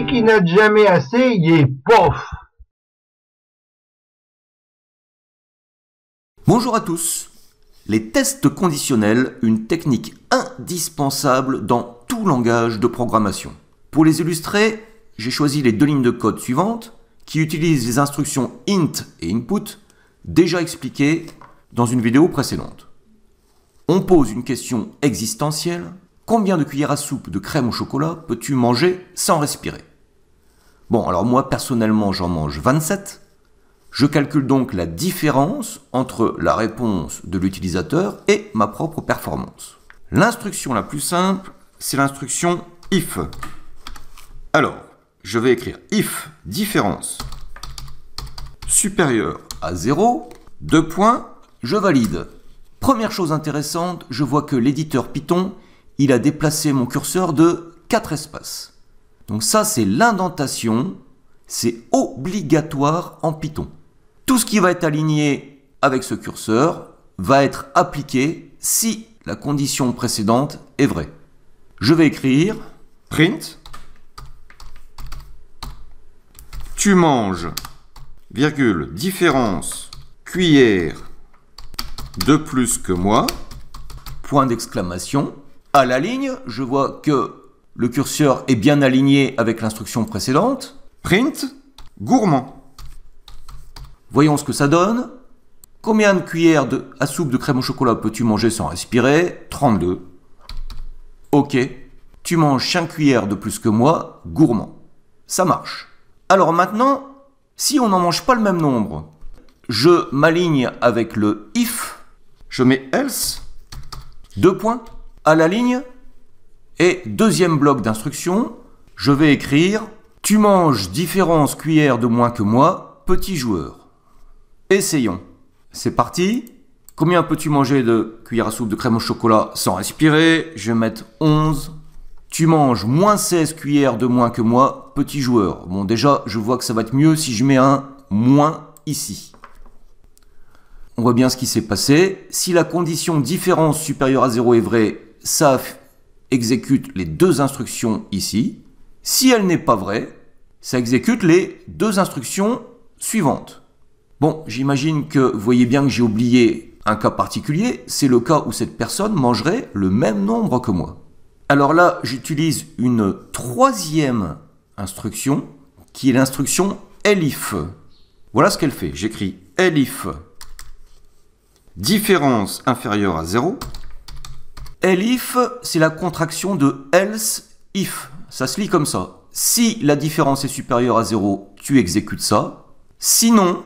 Celui qui n'a jamais assez, il est pof. Bonjour à tous. Les tests conditionnels, une technique indispensable dans tout langage de programmation. Pour les illustrer, j'ai choisi les deux lignes de code suivantes qui utilisent les instructions int et input déjà expliquées dans une vidéo précédente. On pose une question existentielle. Combien de cuillères à soupe de crème au chocolat peux-tu manger sans respirer? Bon, alors moi personnellement j'en mange 27. Je calcule donc la différence entre la réponse de l'utilisateur et ma propre performance. L'instruction la plus simple, c'est l'instruction if. Alors, je vais écrire if différence supérieure à 0, deux points, je valide. Première chose intéressante, je vois que l'éditeur Python, il a déplacé mon curseur de 4 espaces. Donc ça, c'est l'indentation, c'est obligatoire en Python. Tout ce qui va être aligné avec ce curseur va être appliqué si la condition précédente est vraie. Je vais écrire print, tu manges, virgule, différence, cuillère de plus que moi, point d'exclamation. À la ligne, je vois que le curseur est bien aligné avec l'instruction précédente. Print, gourmand. Voyons ce que ça donne. Combien de cuillères à soupe de crème au chocolat peux-tu manger sans respirer? 32. Ok. Tu manges 5 cuillères de plus que moi, gourmand. Ça marche. Alors maintenant, si on n'en mange pas le même nombre, je m'aligne avec le if. Je mets else. Deux points. À la ligne. Et deuxième bloc d'instruction, je vais écrire tu manges différence cuillère de moins que moi, petit joueur. Essayons. C'est parti. Combien peux-tu manger de cuillères à soupe de crème au chocolat sans respirer? Je vais mettre 11. Tu manges moins 16 cuillères de moins que moi, petit joueur. Bon, déjà, je vois que ça va être mieux si je mets un moins ici. On voit bien ce qui s'est passé. Si la condition différence supérieure à 0 est vraie, ça exécute les deux instructions ici. Si elle n'est pas vraie, ça exécute les deux instructions suivantes. Bon, j'imagine que vous voyez bien que j'ai oublié un cas particulier. C'est le cas où cette personne mangerait le même nombre que moi. Alors là, j'utilise une troisième instruction qui est l'instruction elif. Voilà ce qu'elle fait. J'écris elif différence inférieure à 0. Elif, c'est la contraction de else if. Ça se lit comme ça. Si la différence est supérieure à 0, tu exécutes ça. Sinon,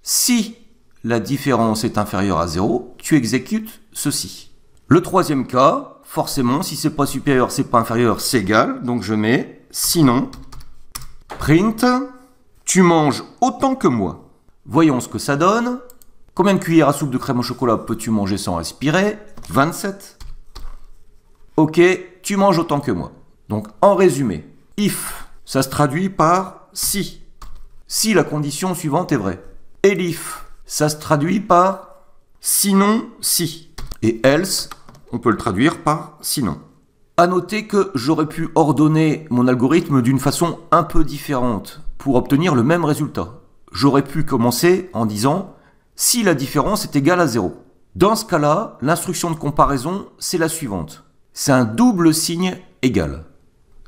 si la différence est inférieure à 0, tu exécutes ceci. Le troisième cas, forcément, si c'est pas supérieur, c'est pas inférieur, c'est égal. Donc je mets sinon, print, tu manges autant que moi. Voyons ce que ça donne. Combien de cuillères à soupe de crème au chocolat peux-tu manger sans respirer? 27. Ok, tu manges autant que moi. Donc en résumé, if, ça se traduit par si. Si la condition suivante est vraie. Elif, ça se traduit par sinon si. Et else, on peut le traduire par sinon. À noter que j'aurais pu ordonner mon algorithme d'une façon un peu différente pour obtenir le même résultat. J'aurais pu commencer en disant si la différence est égale à 0. Dans ce cas-là, l'instruction de comparaison, c'est la suivante. C'est un double signe égal.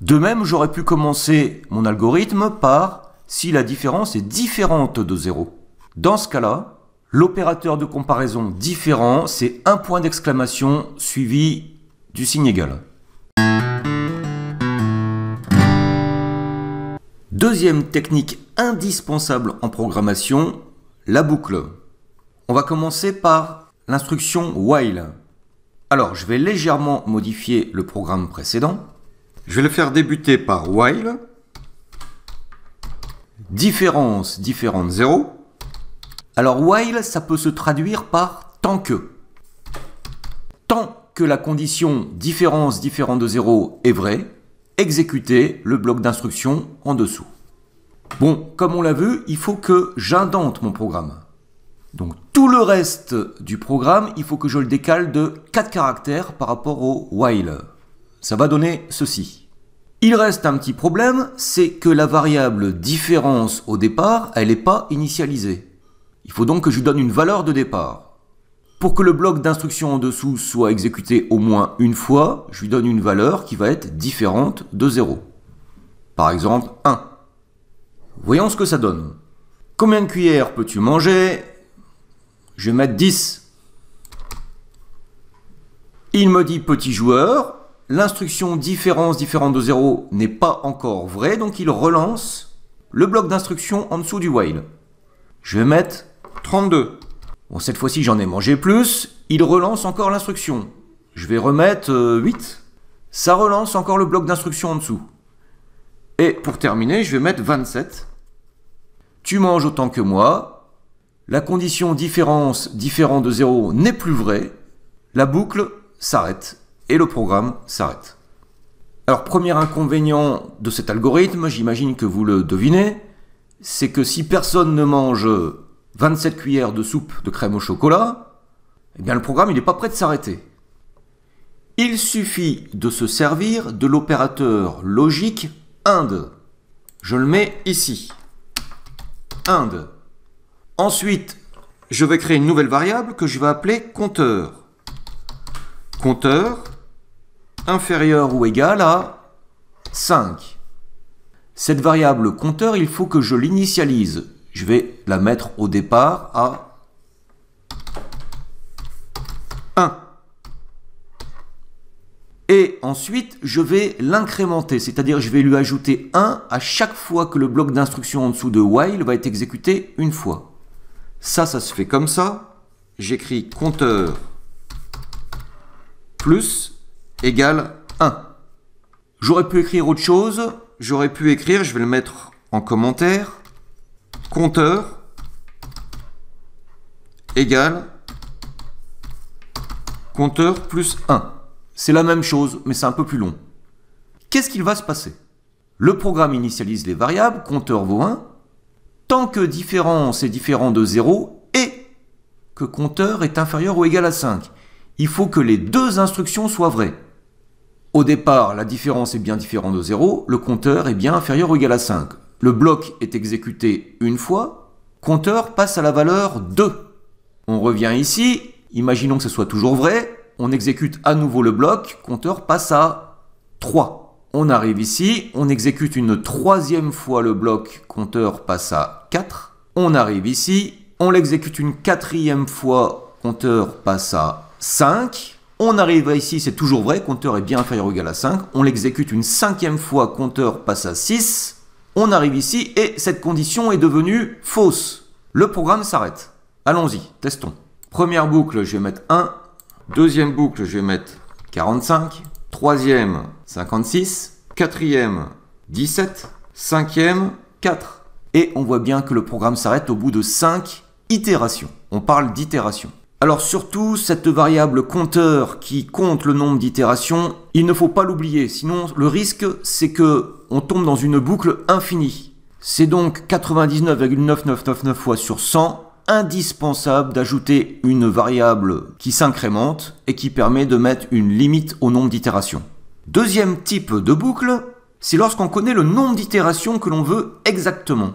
De même, j'aurais pu commencer mon algorithme par si la différence est différente de 0. Dans ce cas-là, l'opérateur de comparaison différent, c'est un point d'exclamation suivi du signe égal. Deuxième technique indispensable en programmation, la boucle. On va commencer par l'instruction while. Alors, je vais légèrement modifier le programme précédent. Je vais le faire débuter par while. Différence différente 0. Alors, while, ça peut se traduire par tant que. Tant que la condition différence différente de 0 est vraie, exécutez le bloc d'instruction en dessous. Bon, comme on l'a vu, il faut que j'indente mon programme. Donc tout le reste du programme, il faut que je le décale de 4 caractères par rapport au while. Ça va donner ceci. Il reste un petit problème, c'est que la variable différence au départ, elle n'est pas initialisée. Il faut donc que je lui donne une valeur de départ. Pour que le bloc d'instruction en dessous soit exécuté au moins une fois, je lui donne une valeur qui va être différente de 0. Par exemple, 1. Voyons ce que ça donne. Combien de cuillères peux-tu manger? Je vais mettre 10. Il me dit petit joueur. L'instruction différence différente de 0 n'est pas encore vraie, donc il relance le bloc d'instruction en dessous du while. Je vais mettre 32. Bon, cette fois-ci, j'en ai mangé plus. Il relance encore l'instruction. Je vais remettre 8. Ça relance encore le bloc d'instruction en dessous. Et pour terminer, je vais mettre 27. Tu manges autant que moi. La condition différence différent de 0 n'est plus vraie. La boucle s'arrête. Et le programme s'arrête. Alors, premier inconvénient de cet algorithme, j'imagine que vous le devinez, c'est que si personne ne mange 27 cuillères de soupe de crème au chocolat, eh bien le programme n'est pas prêt de s'arrêter. Il suffit de se servir de l'opérateur logique AND. Je le mets ici. AND. Ensuite, je vais créer une nouvelle variable que je vais appeler compteur. Compteur inférieur ou égal à 5. Cette variable compteur, il faut que je l'initialise. Je vais la mettre au départ à 1. Et ensuite, je vais l'incrémenter, c'est-à-dire je vais lui ajouter 1 à chaque fois que le bloc d'instruction en dessous de while va être exécuté une fois. Ça se fait comme ça. J'écris compteur plus égale 1. J'aurais pu écrire autre chose. J'aurais pu écrire, je vais le mettre en commentaire, compteur égale compteur plus 1. C'est la même chose, mais c'est un peu plus long. Qu'est-ce qu'il va se passer? Le programme initialise les variables, compteur vaut 1, tant que différence est différent de 0 et que compteur est inférieur ou égal à 5. Il faut que les deux instructions soient vraies. Au départ, la différence est bien différente de 0, le compteur est bien inférieur ou égal à 5. Le bloc est exécuté une fois, compteur passe à la valeur 2. On revient ici, imaginons que ce soit toujours vrai, on exécute à nouveau le bloc, compteur passe à 3. On arrive ici, on exécute une troisième fois le bloc, compteur passe à 4. On arrive ici, on l'exécute une quatrième fois, compteur passe à 5. On arrive ici, c'est toujours vrai, compteur est bien inférieur ou égal à 5. On l'exécute une cinquième fois, compteur passe à 6. On arrive ici et cette condition est devenue fausse. Le programme s'arrête. Allons-y, testons. Première boucle, je vais mettre 1. Deuxième boucle, je vais mettre 45. Troisième, 56. Quatrième, 17. Cinquième, 4. Et on voit bien que le programme s'arrête au bout de 5 itérations. On parle d'itération. Alors surtout, cette variable compteur qui compte le nombre d'itérations, il ne faut pas l'oublier, sinon le risque c'est que on tombe dans une boucle infinie. C'est donc 99,9999 fois sur 100 indispensable d'ajouter une variable qui s'incrémente et qui permet de mettre une limite au nombre d'itérations. Deuxième type de boucle, c'est lorsqu'on connaît le nombre d'itérations que l'on veut exactement.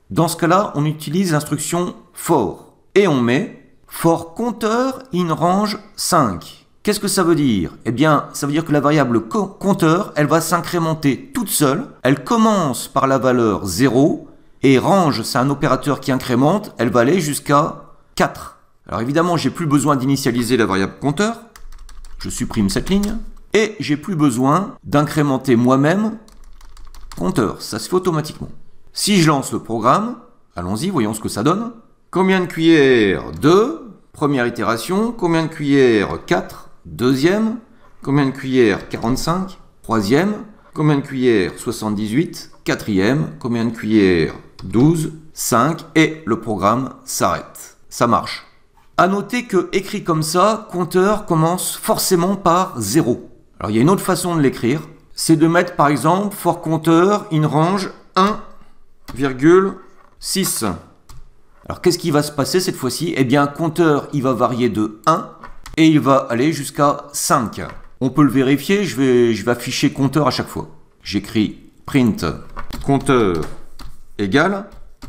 Dans ce cas-là, on utilise l'instruction for et on met for compteur in range 5. Qu'est-ce que ça veut dire? Eh bien, ça veut dire que la variable compteur, elle va s'incrémenter toute seule. Elle commence par la valeur 0 et range, c'est un opérateur qui incrémente, elle va aller jusqu'à 4. Alors évidemment, j'ai plus besoin d'initialiser la variable compteur. Je supprime cette ligne. Et j'ai plus besoin d'incrémenter moi-même compteur. Ça se fait automatiquement. Si je lance le programme, allons-y, voyons ce que ça donne. Combien de cuillères? 2. Première itération. Combien de cuillères? 4. Deuxième. Combien de cuillères? 45. Troisième. Combien de cuillères? 78. Quatrième. Combien de cuillères? 12. 5. Et le programme s'arrête. Ça marche. À noter que, écrit comme ça, compteur commence forcément par 0. Alors il y a une autre façon de l'écrire. C'est de mettre par exemple for compteur in range 1,6. Alors qu'est-ce qui va se passer cette fois-ci? Eh bien, compteur, il va varier de 1 et il va aller jusqu'à 5. On peut le vérifier, je vais afficher compteur à chaque fois. j'écris print compteur égale,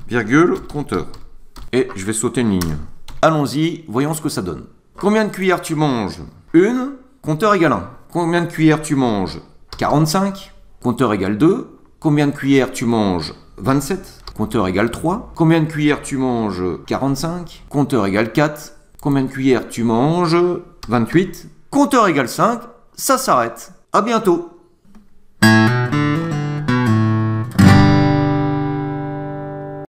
virgule, compteur. Et je vais sauter une ligne. Allons-y, voyons ce que ça donne. Combien de cuillères tu manges? Une, compteur égale 1. Combien de cuillères tu manges? 45, compteur égale 2. Combien de cuillères tu manges? 27, compteur égale 3. Combien de cuillères tu manges? 45, compteur égale 4. Combien de cuillères tu manges? 28, compteur égale 5. Ça s'arrête. À bientôt.